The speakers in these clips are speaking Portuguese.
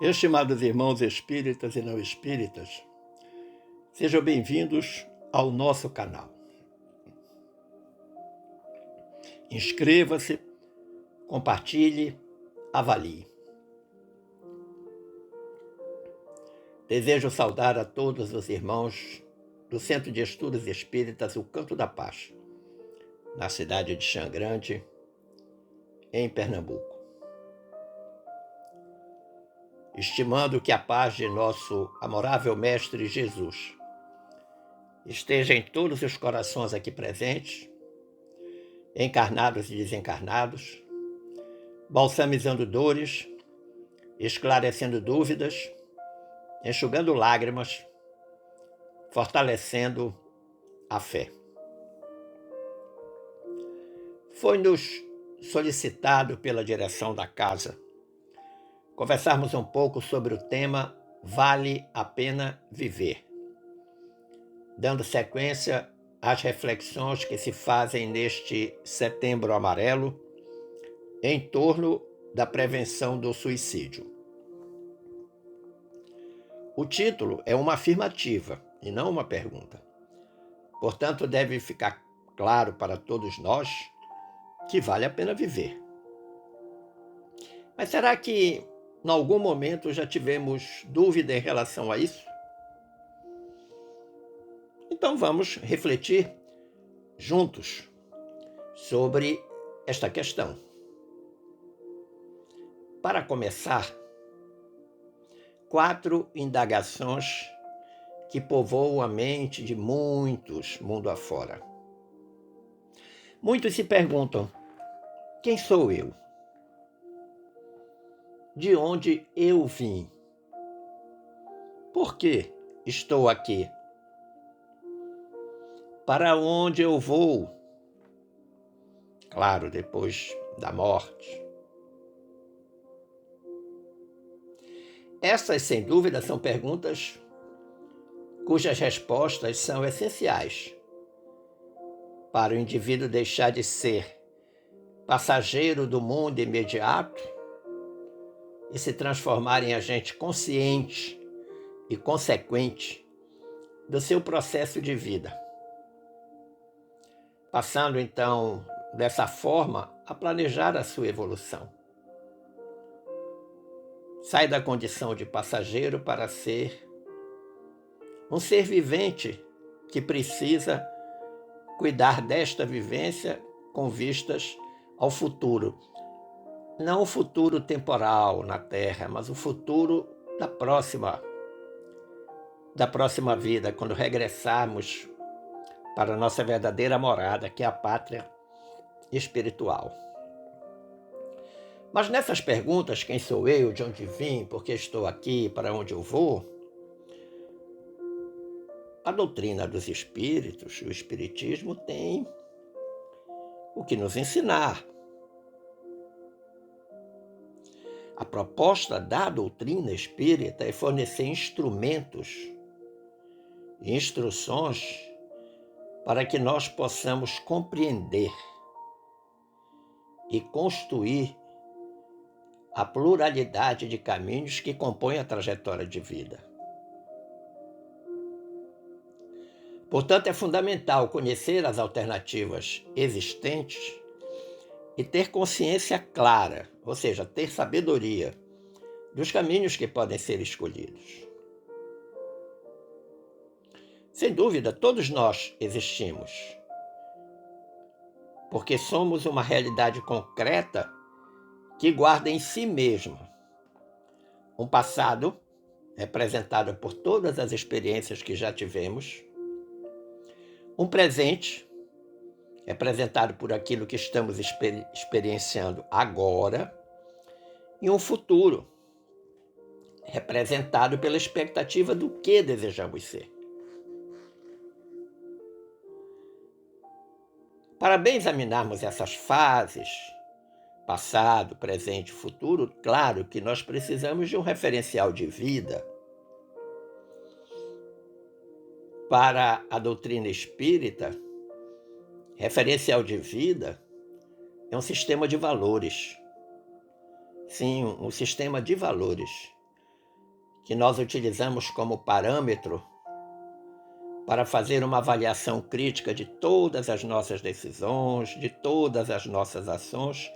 Estimados irmãos espíritas e não espíritas, sejam bem-vindos ao nosso canal. Inscreva-se, compartilhe, avalie. Desejo saudar a todos os irmãos do Centro de Estudos Espíritas O Canto da Paz, na cidade de Xangrande, em Pernambuco. Estimando que a paz de nosso amorável Mestre Jesus esteja em todos os corações aqui presentes, encarnados e desencarnados, balsamizando dores, esclarecendo dúvidas, enxugando lágrimas, fortalecendo a fé. Foi-nos solicitado pela direção da casa conversarmos um pouco sobre o tema Vale a Pena Viver, dando sequência às reflexões que se fazem neste Setembro Amarelo em torno da prevenção do suicídio. O título é uma afirmativa e não uma pergunta. Portanto, deve ficar claro para todos nós que vale a pena viver. Mas será que em algum momento já tivemos dúvida em relação a isso? Então vamos refletir juntos sobre esta questão. Para começar, 4 indagações que povoam a mente de muitos mundo afora. Muitos se perguntam: quem sou eu? De onde eu vim? Por que estou aqui? Para onde eu vou? Claro, depois da morte. Essas, sem dúvida, são perguntas cujas respostas são essenciais para o indivíduo deixar de ser passageiro do mundo imediato e se transformar em agente consciente e consequente do seu processo de vida. Passando, então, dessa forma, a planejar a sua evolução. Sai da condição de passageiro para ser um ser vivente que precisa cuidar desta vivência com vistas ao futuro. Não o futuro temporal na Terra, mas o futuro da próxima vida, quando regressarmos para a nossa verdadeira morada, que é a pátria espiritual. Mas nessas perguntas, quem sou eu, de onde vim, por que estou aqui, para onde eu vou, a doutrina dos espíritos, o espiritismo, tem o que nos ensinar. A proposta da doutrina espírita é fornecer instrumentos e instruções para que nós possamos compreender e construir a pluralidade de caminhos que compõem a trajetória de vida. Portanto, é fundamental conhecer as alternativas existentes e ter consciência clara, ou seja, ter sabedoria dos caminhos que podem ser escolhidos. Sem dúvida, todos nós existimos, porque somos uma realidade concreta que guarda em si mesma um passado representado por todas as experiências que já tivemos, um presente representado por aquilo que estamos experienciando agora, e um futuro representado pela expectativa do que desejamos ser. Para bem examinarmos essas fases, passado, presente e futuro, claro que nós precisamos de um referencial de vida. Para a doutrina espírita, referencial de vida é um sistema de valores. Sim, um sistema de valores, que nós utilizamos como parâmetro para fazer uma avaliação crítica de todas as nossas decisões, de todas as nossas ações,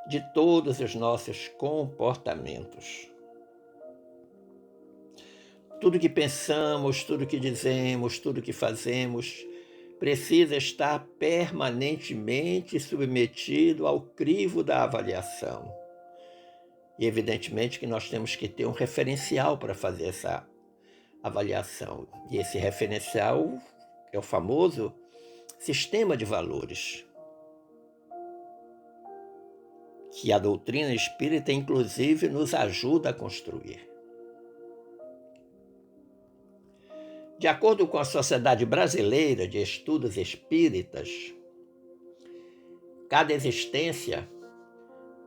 de todos os nossos comportamentos. Tudo que pensamos, tudo que dizemos, tudo que fazemos precisa estar permanentemente submetido ao crivo da avaliação. E evidentemente que nós temos que ter um referencial para fazer essa avaliação. E esse referencial é o famoso sistema de valores, que a doutrina espírita, inclusive, nos ajuda a construir. De acordo com a Sociedade Brasileira de Estudos Espíritas, cada existência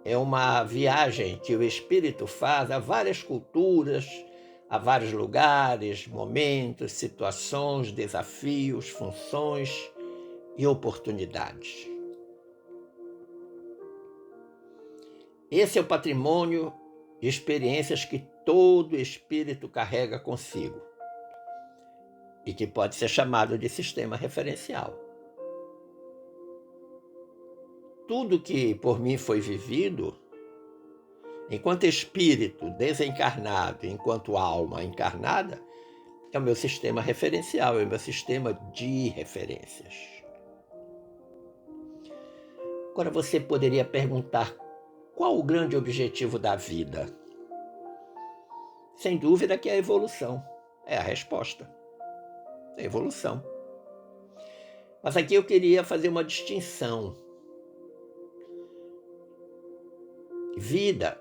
é uma viagem que o espírito faz a várias culturas, a vários lugares, momentos, situações, desafios, funções e oportunidades. Esse é o patrimônio de experiências que todo espírito carrega consigo e que pode ser chamado de sistema referencial. Tudo que por mim foi vivido, enquanto espírito desencarnado, enquanto alma encarnada, é o meu sistema referencial, é o meu sistema de referências. Agora você poderia perguntar: qual o grande objetivo da vida? Sem dúvida que é a evolução. É a resposta. É a evolução. Mas aqui eu queria fazer uma distinção. Vida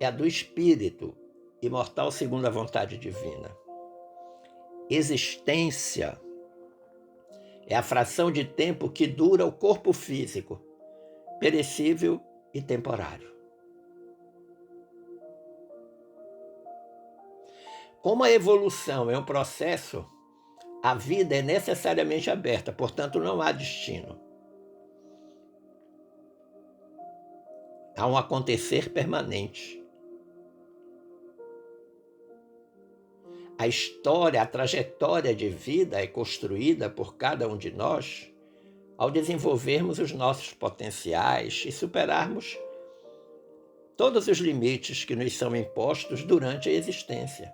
é a do espírito, imortal segundo a vontade divina. Existência é a fração de tempo que dura o corpo físico, perecível e temporário. Como a evolução é um processo, a vida é necessariamente aberta, portanto não há destino. Há um acontecer permanente. A história, a trajetória de vida é construída por cada um de nós ao desenvolvermos os nossos potenciais e superarmos todos os limites que nos são impostos durante a existência.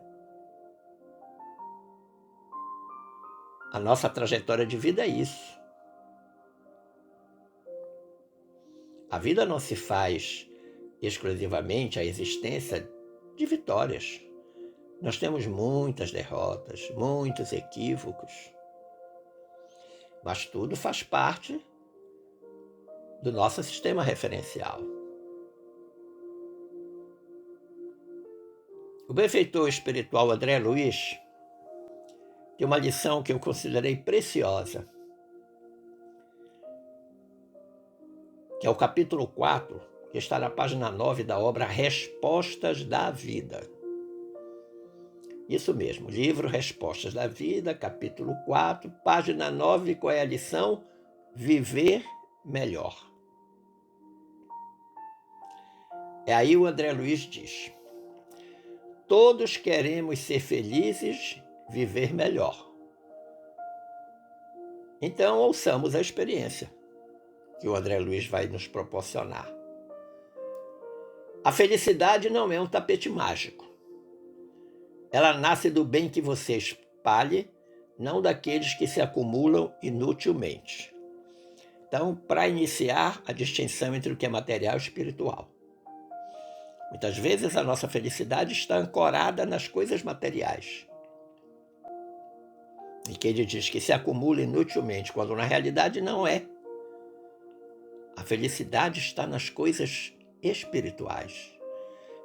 A nossa trajetória de vida é isso. A vida não se faz exclusivamente a existência de vitórias. Nós temos muitas derrotas, muitos equívocos, mas tudo faz parte do nosso sistema referencial. O benfeitor espiritual André Luiz tem uma lição que eu considerei preciosa, que é o capítulo 4, que está na página 9 da obra Respostas da Vida. Isso mesmo, livro Respostas da Vida, capítulo 4, página 9, qual é a lição? Viver melhor. E aí o André Luiz diz: todos queremos ser felizes, viver melhor. Então ouçamos a experiência que o André Luiz vai nos proporcionar. A felicidade não é um tapete mágico. Ela nasce do bem que você espalhe, não daqueles que se acumulam inutilmente. Então, para iniciar, a distinção entre o que é material e espiritual. Muitas vezes a nossa felicidade está ancorada nas coisas materiais. E que ele diz que se acumula inutilmente, quando na realidade não é. A felicidade está nas coisas espirituais,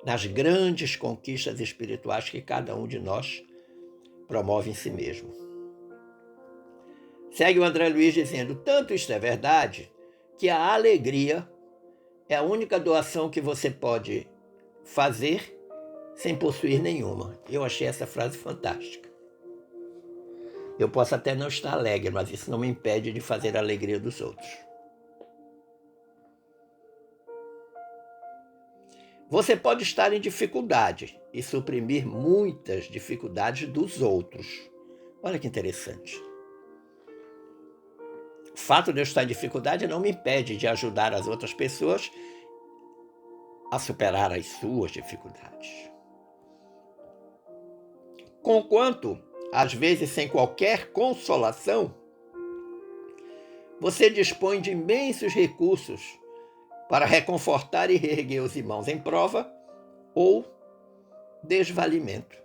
nas grandes conquistas espirituais que cada um de nós promove em si mesmo. Segue o André Luiz dizendo: tanto isto é verdade, que a alegria é a única doação que você pode fazer sem possuir nenhuma. Eu achei essa frase fantástica. Eu posso até não estar alegre, mas isso não me impede de fazer a alegria dos outros. Você pode estar em dificuldade e suprimir muitas dificuldades dos outros. Olha que interessante. O fato de eu estar em dificuldade não me impede de ajudar as outras pessoas a superar as suas dificuldades. Conquanto, às vezes sem qualquer consolação, você dispõe de imensos recursos para reconfortar e reerguer os irmãos em prova ou desvalimento.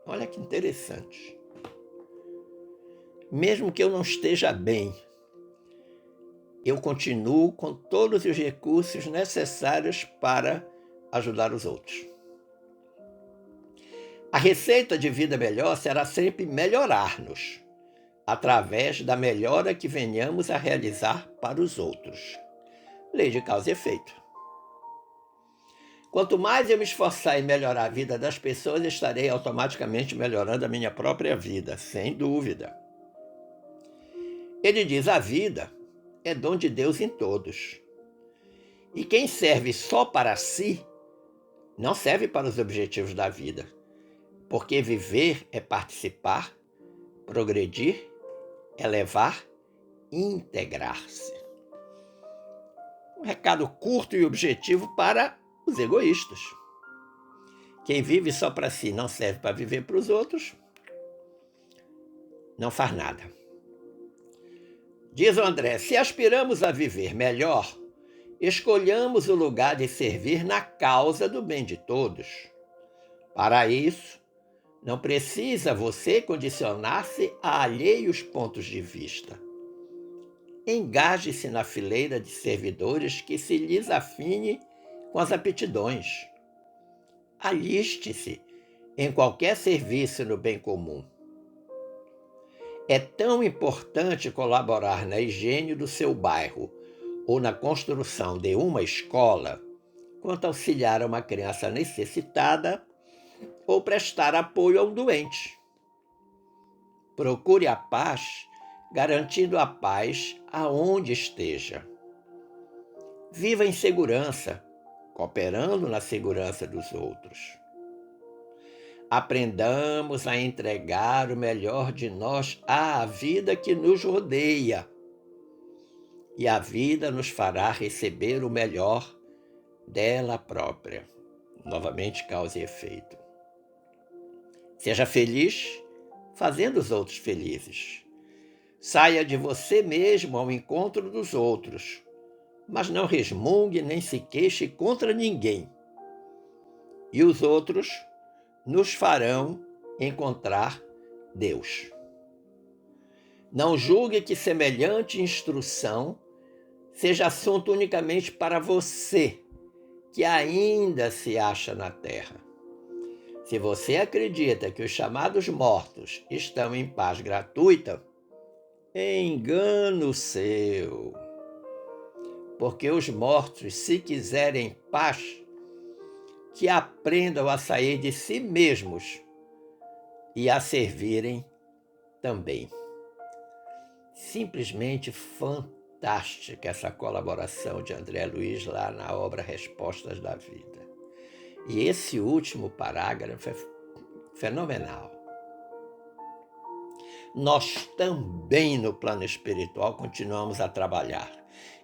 Olha que interessante. Mesmo que eu não esteja bem, eu continuo com todos os recursos necessários para ajudar os outros. A receita de vida melhor será sempre melhorar-nos, através da melhora que venhamos a realizar para os outros. Lei de causa e efeito. Quanto mais eu me esforçar em melhorar a vida das pessoas, estarei automaticamente melhorando a minha própria vida, sem dúvida. Ele diz: a vida é dom de Deus em todos. E quem serve só para si, não serve para os objetivos da vida, porque viver é participar, progredir, elevar, integrar-se. Um recado curto e objetivo para os egoístas. Quem vive só para si não serve para viver para os outros, não faz nada. Diz o André: se aspiramos a viver melhor, escolhamos o lugar de servir na causa do bem de todos. Para isso, não precisa você condicionar-se a alheios pontos de vista. Engaje-se na fileira de servidores que se lhes afine com as aptidões. Aliste-se em qualquer serviço no bem comum. É tão importante colaborar na higiene do seu bairro ou na construção de uma escola, quanto auxiliar a uma criança necessitada ou prestar apoio a um doente. Procure a paz, garantindo a paz aonde esteja. Viva em segurança, cooperando na segurança dos outros. Aprendamos a entregar o melhor de nós à vida que nos rodeia. E a vida nos fará receber o melhor dela própria. Novamente, causa e efeito. Seja feliz fazendo os outros felizes. Saia de você mesmo ao encontro dos outros, mas não resmungue nem se queixe contra ninguém. E os outros nos farão encontrar Deus. Não julgue que semelhante instrução seja assunto unicamente para você, que ainda se acha na terra. Se você acredita que os chamados mortos estão em paz gratuita, engano seu. Porque os mortos, se quiserem paz, que aprendam a sair de si mesmos e a servirem também. Simplesmente fantástica essa colaboração de André Luiz lá na obra Respostas da Vida. E esse último parágrafo é fenomenal. Nós também no plano espiritual continuamos a trabalhar,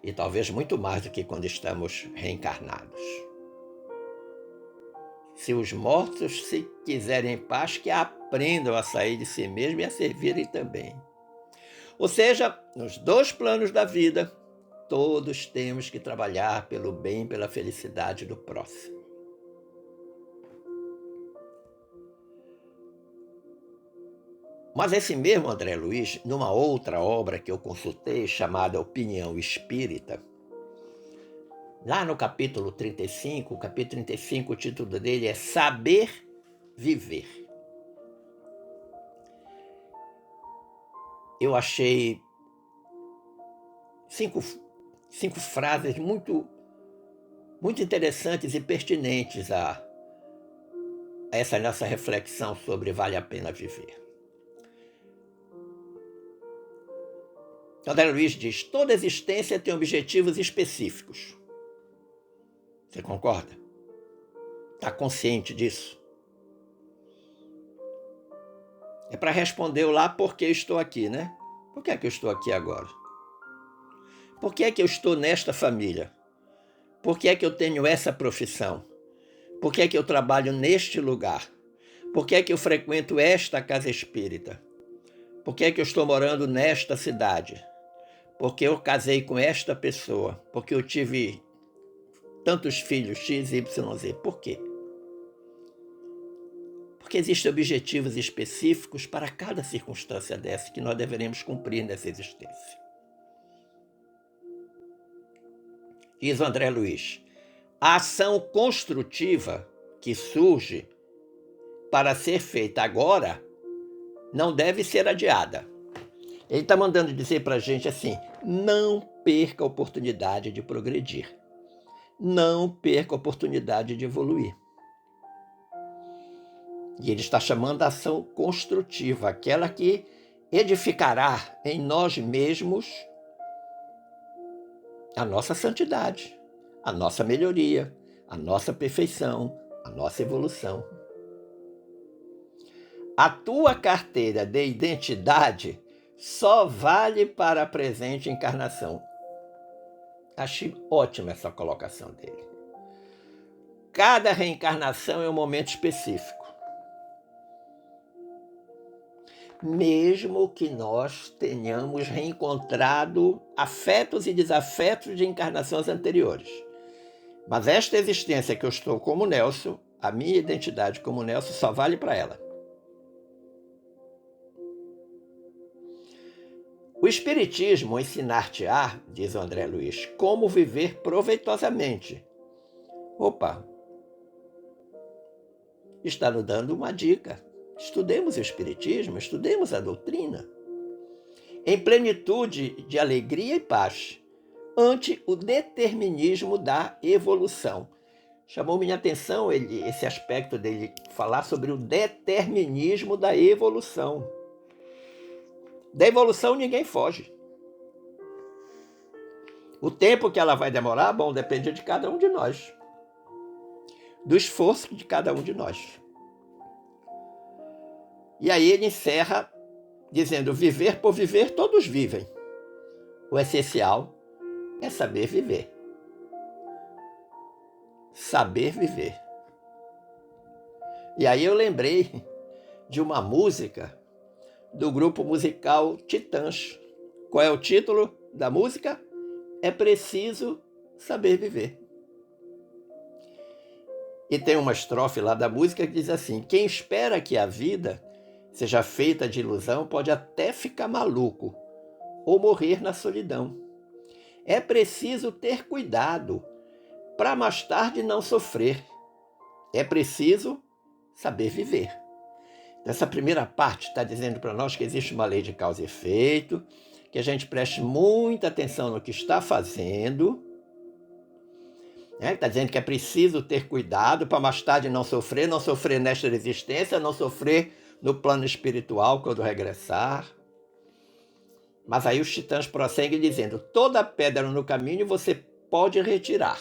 e talvez muito mais do que quando estamos reencarnados. Se os mortos se quiserem paz, que aprendam a sair de si mesmos e a servirem também. Ou seja, nos dois planos da vida, todos temos que trabalhar pelo bem e pela felicidade do próximo. Mas esse mesmo André Luiz, numa outra obra que eu consultei, chamada Opinião Espírita, lá no capítulo 35, o título dele é Saber Viver. Eu achei cinco frases muito interessantes e pertinentes a essa nossa reflexão sobre vale a pena viver. André Luiz diz: toda existência tem objetivos específicos. Você concorda? Está consciente disso? É para responder o lá por que estou aqui, né? Por que é que eu estou aqui agora? Por que é que eu estou nesta família? Por que é que eu tenho essa profissão? Por que é que eu trabalho neste lugar? Por que é que eu frequento esta casa espírita? Por que é que eu estou morando nesta cidade? Porque eu casei com esta pessoa? Porque eu tive tantos filhos, X, Y, Z. Por quê? Porque existem objetivos específicos para cada circunstância dessa que nós deveremos cumprir nessa existência. Diz o André Luiz, a ação construtiva que surge para ser feita agora não deve ser adiada. Ele está mandando dizer para a gente assim, não perca a oportunidade de progredir. Não perca a oportunidade de evoluir. E ele está chamando a ação construtiva, aquela que edificará em nós mesmos a nossa santidade, a nossa melhoria, a nossa perfeição, a nossa evolução. A tua carteira de identidade só vale para a presente encarnação. Achei ótima essa colocação dele. Cada reencarnação é um momento específico. Mesmo que nós tenhamos reencontrado afetos e desafetos de encarnações anteriores. Mas esta existência que eu estou como Nelson, a minha identidade como Nelson, só vale para ela. O Espiritismo ensinar-te-á, diz o André Luiz, como viver proveitosamente. Opa! Está nos dando uma dica. Estudemos o Espiritismo, estudemos a doutrina. Em plenitude de alegria e paz, ante o determinismo da evolução. Chamou minha atenção esse aspecto dele falar sobre o determinismo da evolução. Da evolução ninguém foge. O tempo que ela vai demorar, bom, depende de cada um de nós. Do esforço de cada um de nós. E aí ele encerra dizendo, viver por viver, todos vivem. O essencial é saber viver. Saber viver. E aí eu lembrei de uma música do grupo musical Titãs. Qual é o título da música? É preciso saber viver. E tem uma estrofe lá da música que diz assim, quem espera que a vida seja feita de ilusão pode até ficar maluco ou morrer na solidão. É preciso ter cuidado para mais tarde não sofrer. É preciso saber viver. Essa primeira parte está dizendo para nós que existe uma lei de causa e efeito, que a gente preste muita atenção no que está fazendo. Está dizendo que é preciso ter cuidado para mais tarde não sofrer nesta existência, não sofrer no plano espiritual quando regressar. Mas aí os titãs prosseguem dizendo, toda pedra no caminho você pode retirar.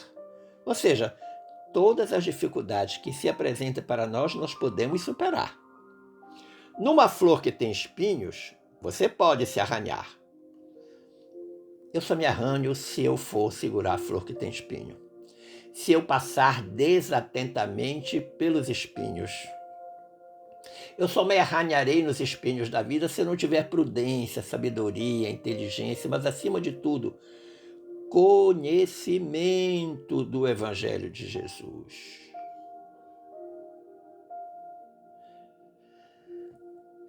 Ou seja, todas as dificuldades que se apresentam para nós podemos superar. Numa flor que tem espinhos, você pode se arranhar. Eu só me arranho se eu for segurar a flor que tem espinho. Se eu passar desatentamente pelos espinhos. Eu só me arranharei nos espinhos da vida se eu não tiver prudência, sabedoria, inteligência, mas acima de tudo, conhecimento do Evangelho de Jesus.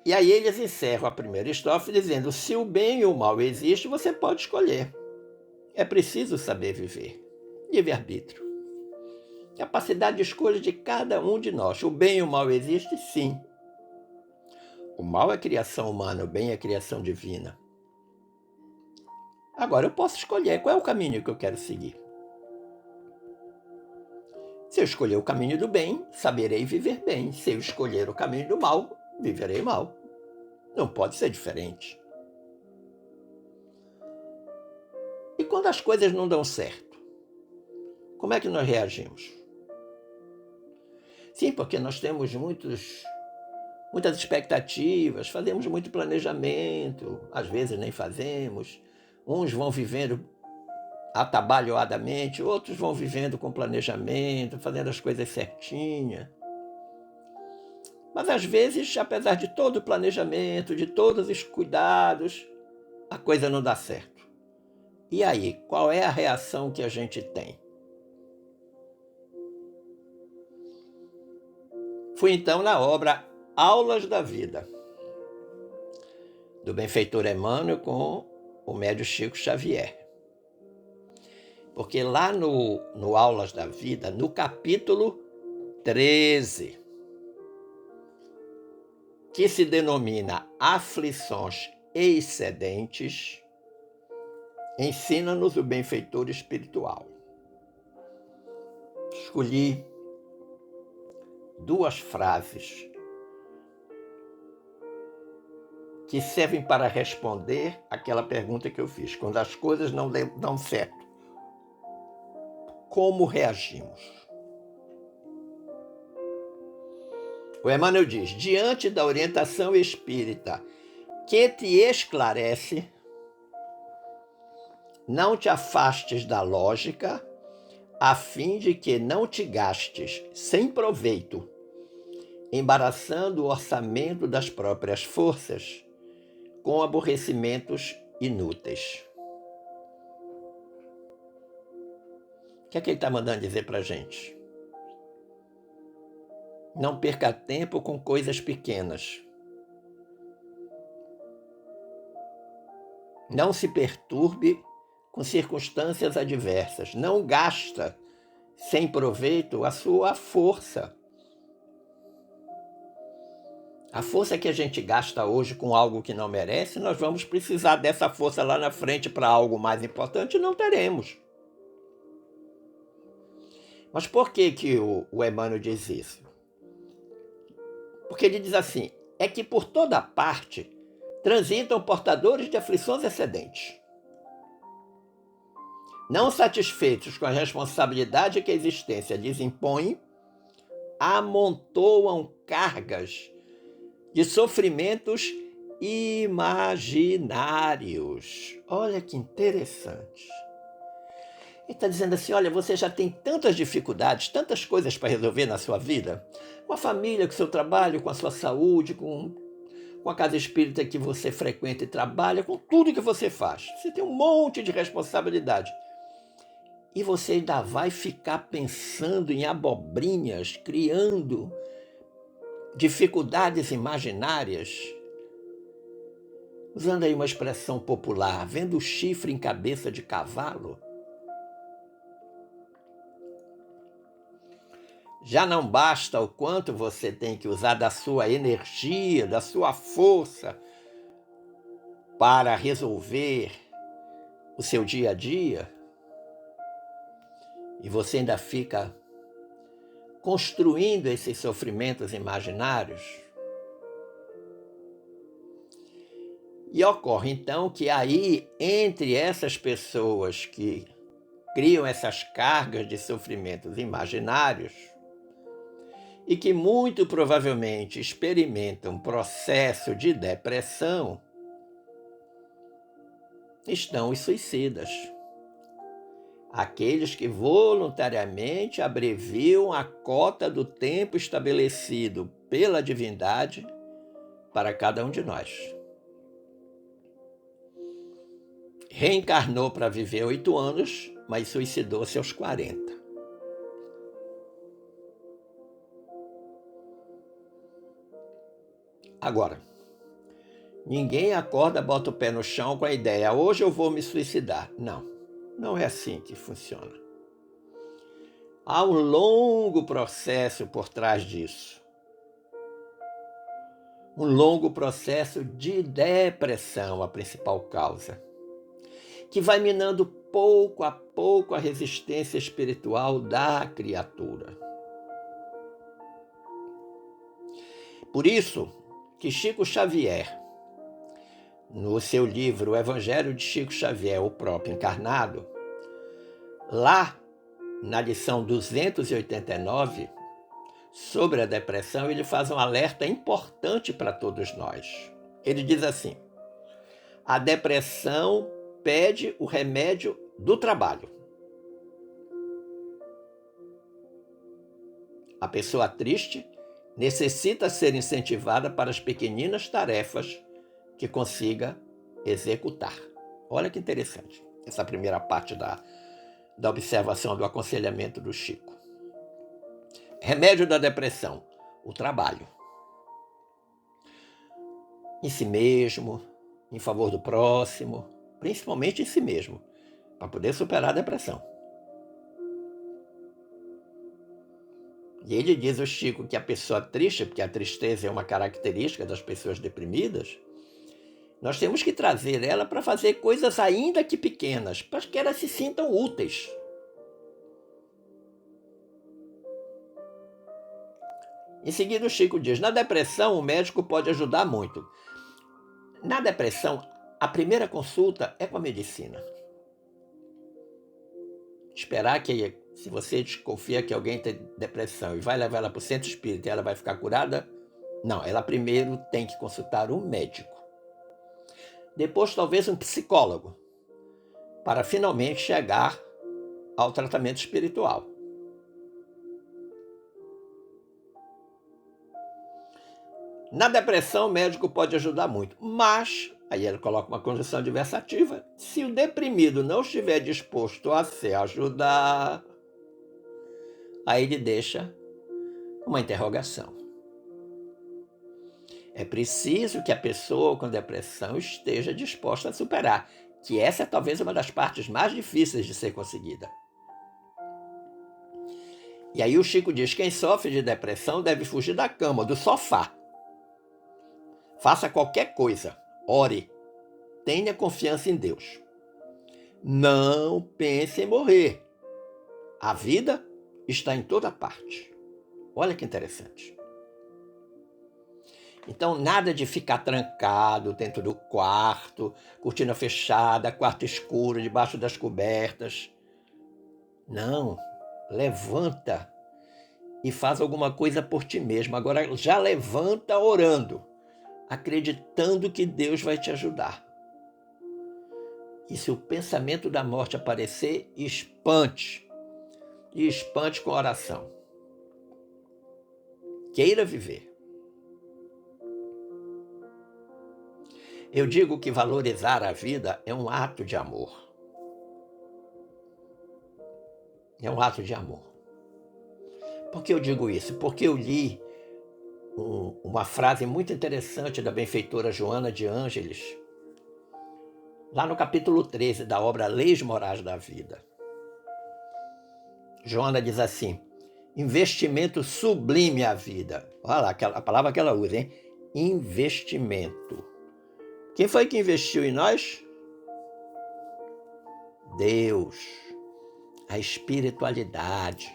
E aí eles encerram a primeira estrofe dizendo, se o bem e o mal existem, você pode escolher. É preciso saber viver. Livre-arbítrio. Capacidade de escolha de cada um de nós. O bem e o mal existem, sim. O mal é criação humana, o bem é criação divina. Agora eu posso escolher qual é o caminho que eu quero seguir. Se eu escolher o caminho do bem, saberei viver bem. Se eu escolher o caminho do mal, viverei mal. Não pode ser diferente. E quando as coisas não dão certo, como é que nós reagimos? Sim, porque nós temos muitas expectativas, fazemos muito planejamento, às vezes nem fazemos. Uns vão vivendo atabalhoadamente, outros vão vivendo com planejamento, fazendo as coisas certinhas. Mas às vezes, apesar de todo o planejamento, de todos os cuidados, a coisa não dá certo. E aí, qual é a reação que a gente tem? Fui então na obra Aulas da Vida, do benfeitor Emmanuel com o médium Chico Xavier. Porque lá no Aulas da Vida, no capítulo 13, que se denomina Aflições Excedentes, ensina-nos o benfeitor espiritual. Escolhi 2 frases que servem para responder aquela pergunta que eu fiz. Quando as coisas não dão certo, como reagimos? O Emmanuel diz: diante da orientação espírita que te esclarece, não te afastes da lógica, a fim de que não te gastes sem proveito, embaraçando o orçamento das próprias forças com aborrecimentos inúteis. O que é que ele está mandando dizer para a gente? Não perca tempo com coisas pequenas. Não se perturbe com circunstâncias adversas. Não gasta sem proveito a sua força. A força que a gente gasta hoje com algo que não merece, nós vamos precisar dessa força lá na frente para algo mais importante e não teremos. Mas por que o Emmanuel diz isso? Porque ele diz assim: é que por toda parte transitam portadores de aflições excedentes. Não satisfeitos com a responsabilidade que a existência lhes impõe, amontoam cargas de sofrimentos imaginários. Olha que interessante. Ele está dizendo assim: olha, você já tem tantas dificuldades, tantas coisas para resolver na sua vida, com a família, com o seu trabalho, com a sua saúde, com a casa espírita que você frequenta e trabalha, com tudo que você faz. Você tem um monte de responsabilidade. E você ainda vai ficar pensando em abobrinhas, criando dificuldades imaginárias, usando aí uma expressão popular, vendo o chifre em cabeça de cavalo. Já não basta o quanto você tem que usar da sua energia, da sua força para resolver o seu dia a dia, e você ainda fica construindo esses sofrimentos imaginários. E ocorre então que aí, entre essas pessoas que criam essas cargas de sofrimentos imaginários e que muito provavelmente experimentam um processo de depressão, estão os suicidas. Aqueles que voluntariamente abreviam a cota do tempo estabelecido pela divindade para cada um de nós. Reencarnou para viver 8 anos, mas suicidou-se aos 40. Agora, ninguém acorda, bota o pé no chão com a ideia: hoje eu vou me suicidar. Não é assim que funciona. Há um longo processo por trás disso. Um longo processo de depressão, a principal causa, que vai minando pouco a pouco a resistência espiritual da criatura. Por isso que Chico Xavier, no seu livro O Evangelho de Chico Xavier, o próprio encarnado, lá na lição 289, sobre a depressão, ele faz um alerta importante para todos nós. Ele diz assim: a depressão pede o remédio do trabalho. A pessoa triste necessita ser incentivada para as pequeninas tarefas que consiga executar. Olha que interessante essa primeira parte da observação, do aconselhamento do Chico. Remédio da depressão: o trabalho. Em si mesmo, em favor do próximo, principalmente em si mesmo, para poder superar a depressão. E ele diz, o Chico, que a pessoa triste, porque a tristeza é uma característica das pessoas deprimidas, nós temos que trazer ela para fazer coisas ainda que pequenas, para que elas se sintam úteis. Em seguida, o Chico diz, na depressão o médico pode ajudar muito. Na depressão, a primeira consulta é com a medicina. Esperar que, se você desconfia que alguém tem depressão e vai levar ela para o centro espírita e ela vai ficar curada, não, ela primeiro tem que consultar um médico. Depois, talvez, um psicólogo, para finalmente chegar ao tratamento espiritual. Na depressão, o médico pode ajudar muito, mas, aí ele coloca uma condição adversativa, se o deprimido não estiver disposto a se ajudar, aí ele deixa uma interrogação. É preciso que a pessoa com depressão esteja disposta a superar, que essa é talvez uma das partes mais difíceis de ser conseguida. E aí o Chico diz, quem sofre de depressão deve fugir da cama, do sofá. Faça qualquer coisa, ore, tenha confiança em Deus. Não pense em morrer. A vida está em toda parte. Olha que interessante. Então, nada de ficar trancado dentro do quarto, cortina fechada, quarto escuro, debaixo das cobertas. Não, levanta e faz alguma coisa por ti mesmo. Agora, já levanta orando, acreditando que Deus vai te ajudar. E se o pensamento da morte aparecer, espante. E espante com oração. Queira viver. Eu digo que valorizar a vida é um ato de amor. É um ato de amor. Por que eu digo isso? Porque eu li uma frase muito interessante da benfeitora Joana de Ângeles, lá no capítulo 13 da obra Leis Morais da Vida. Joana diz assim, investimento sublime à vida. Olha lá, a palavra que ela usa, hein? Investimento. Quem foi que investiu em nós? Deus, a espiritualidade.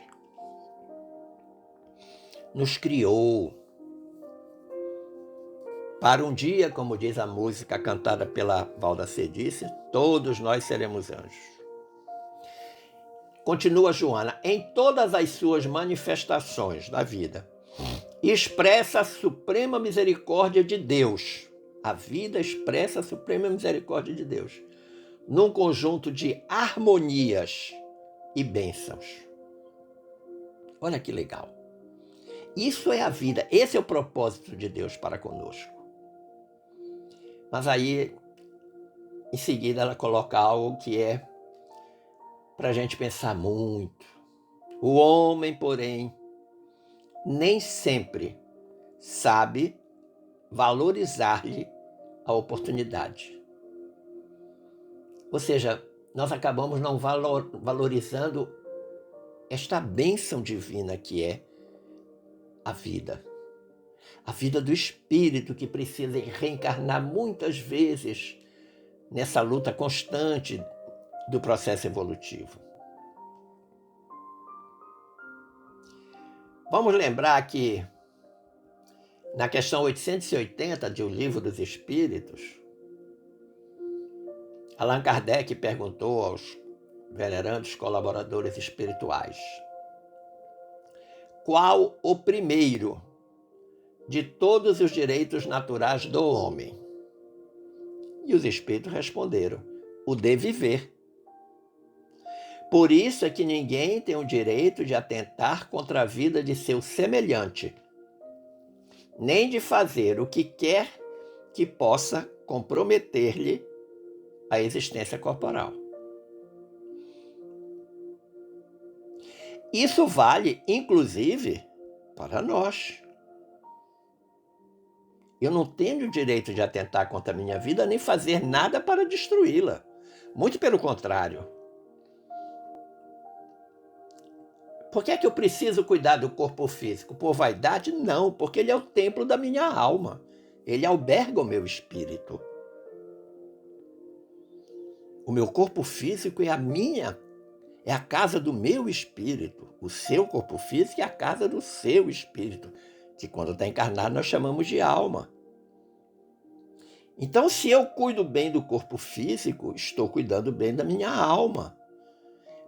Nos criou para um dia, como diz a música cantada pela Valda Cedice, todos nós seremos anjos. Continua Joana, em todas as suas manifestações da vida, expressa a suprema misericórdia de Deus. A vida expressa a suprema misericórdia de Deus, num conjunto de harmonias e bênçãos. Olha que legal. Isso é a vida, esse é o propósito de Deus para conosco. Mas aí, em seguida, ela coloca algo que é para a gente pensar muito. O homem, porém, nem sempre sabe valorizar-lhe a oportunidade. Ou seja, nós acabamos não valorizando esta bênção divina que é a vida. A vida do espírito que precisa reencarnar muitas vezes nessa luta constante do processo evolutivo. Vamos lembrar que na questão 880 de O Livro dos Espíritos, Allan Kardec perguntou aos venerandos colaboradores espirituais: qual o primeiro de todos os direitos naturais do homem? E os espíritos responderam: o de viver. Por isso é que ninguém tem o direito de atentar contra a vida de seu semelhante, nem de fazer o que quer que possa comprometer-lhe a existência corporal. Isso vale, inclusive, para nós. Eu não tenho o direito de atentar contra a minha vida, nem fazer nada para destruí-la. Muito pelo contrário. Por que é que eu preciso cuidar do corpo físico? Por vaidade? Não, porque ele é o templo da minha alma. Ele alberga o meu espírito. O meu corpo físico é a casa do meu espírito. O seu corpo físico é a casa do seu espírito, que quando está encarnado nós chamamos de alma. Então, se eu cuido bem do corpo físico, estou cuidando bem da minha alma.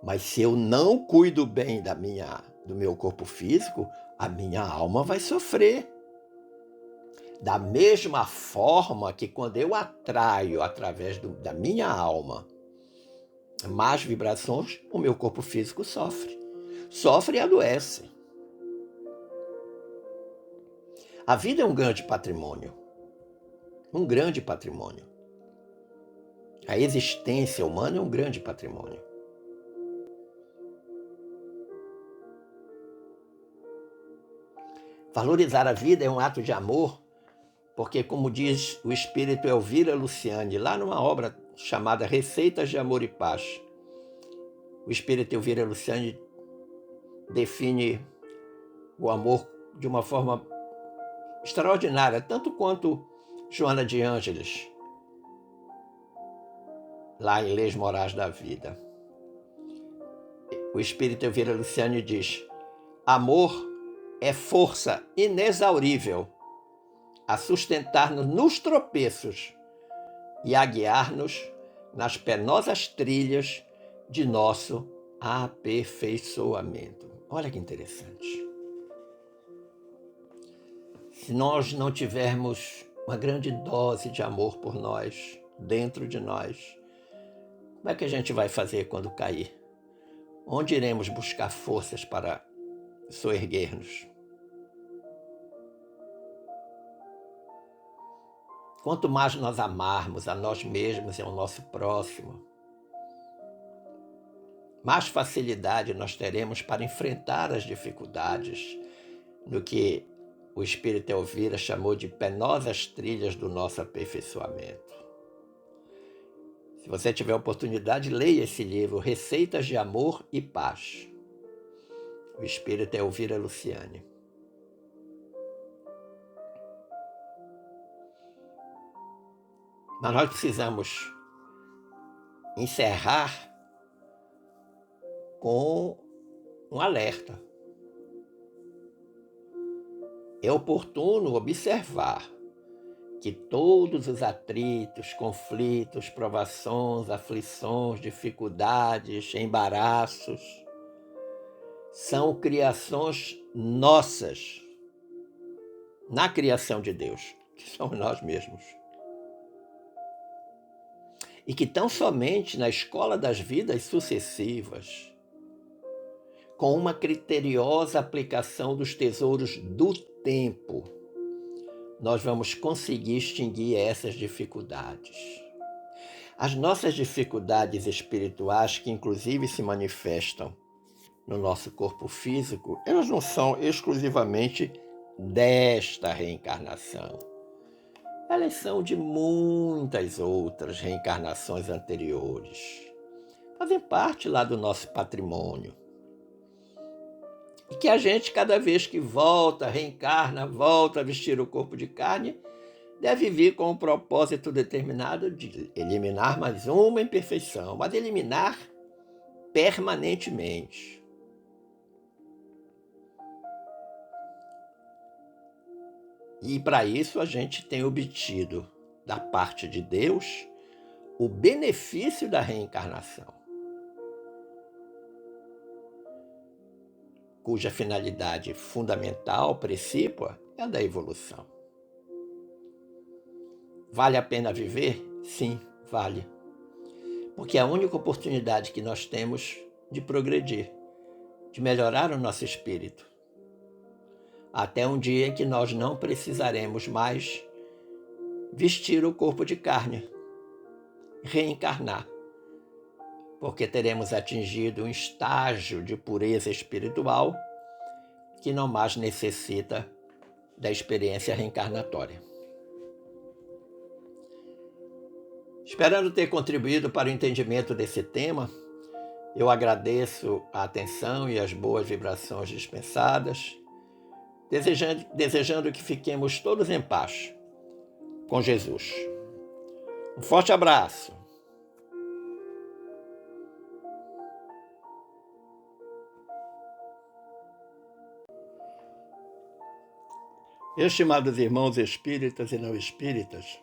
Mas se eu não cuido bem do meu corpo físico, a minha alma vai sofrer. Da mesma forma que quando eu atraio através da minha alma más vibrações, o meu corpo físico sofre. Sofre e adoece. A vida é um grande patrimônio. Um grande patrimônio. A existência humana é um grande patrimônio. Valorizar a vida é um ato de amor, porque, como diz o espírito Elvira Luciani, lá numa obra chamada Receitas de Amor e Paz, o espírito Elvira Luciani define o amor de uma forma extraordinária, tanto quanto Joana de Ângeles, lá em Leis Morais da Vida. O espírito Elvira Luciani diz: amor é força inexaurível a sustentar-nos nos tropeços e a guiar-nos nas penosas trilhas de nosso aperfeiçoamento. Olha que interessante. Se nós não tivermos uma grande dose de amor por nós, dentro de nós, como é que a gente vai fazer quando cair? Onde iremos buscar forças para soerguer-nos? Quanto mais nós amarmos a nós mesmos e ao nosso próximo, mais facilidade nós teremos para enfrentar as dificuldades no que o espírito Elvira chamou de penosas trilhas do nosso aperfeiçoamento. Se você tiver oportunidade, leia esse livro, Receitas de Amor e Paz. O espírito Elvira Luciani. Mas nós precisamos encerrar com um alerta. É oportuno observar que todos os atritos, conflitos, provações, aflições, dificuldades, embaraços são criações nossas na criação de Deus, que somos nós mesmos. E que tão somente na escola das vidas sucessivas, com uma criteriosa aplicação dos tesouros do tempo, nós vamos conseguir extinguir essas dificuldades. As nossas dificuldades espirituais, que inclusive se manifestam no nosso corpo físico, elas não são exclusivamente desta reencarnação. Elas são de muitas outras reencarnações anteriores. Fazem parte lá do nosso patrimônio. E que a gente, cada vez que volta, reencarna, volta a vestir o corpo de carne, deve vir com um propósito determinado de eliminar mais uma imperfeição, mas eliminar permanentemente. E para isso a gente tem obtido da parte de Deus o benefício da reencarnação. cuja finalidade fundamental, precípua, é a da evolução. Vale a pena viver? Sim, vale. Porque é a única oportunidade que nós temos de progredir, de melhorar o nosso espírito. Até um dia em que nós não precisaremos mais vestir o corpo de carne, reencarnar, porque teremos atingido um estágio de pureza espiritual que não mais necessita da experiência reencarnatória. Esperando ter contribuído para o entendimento desse tema, eu agradeço a atenção e as boas vibrações dispensadas, desejando que fiquemos todos em paz com Jesus. Um forte abraço. Estimados irmãos espíritas e não espíritas,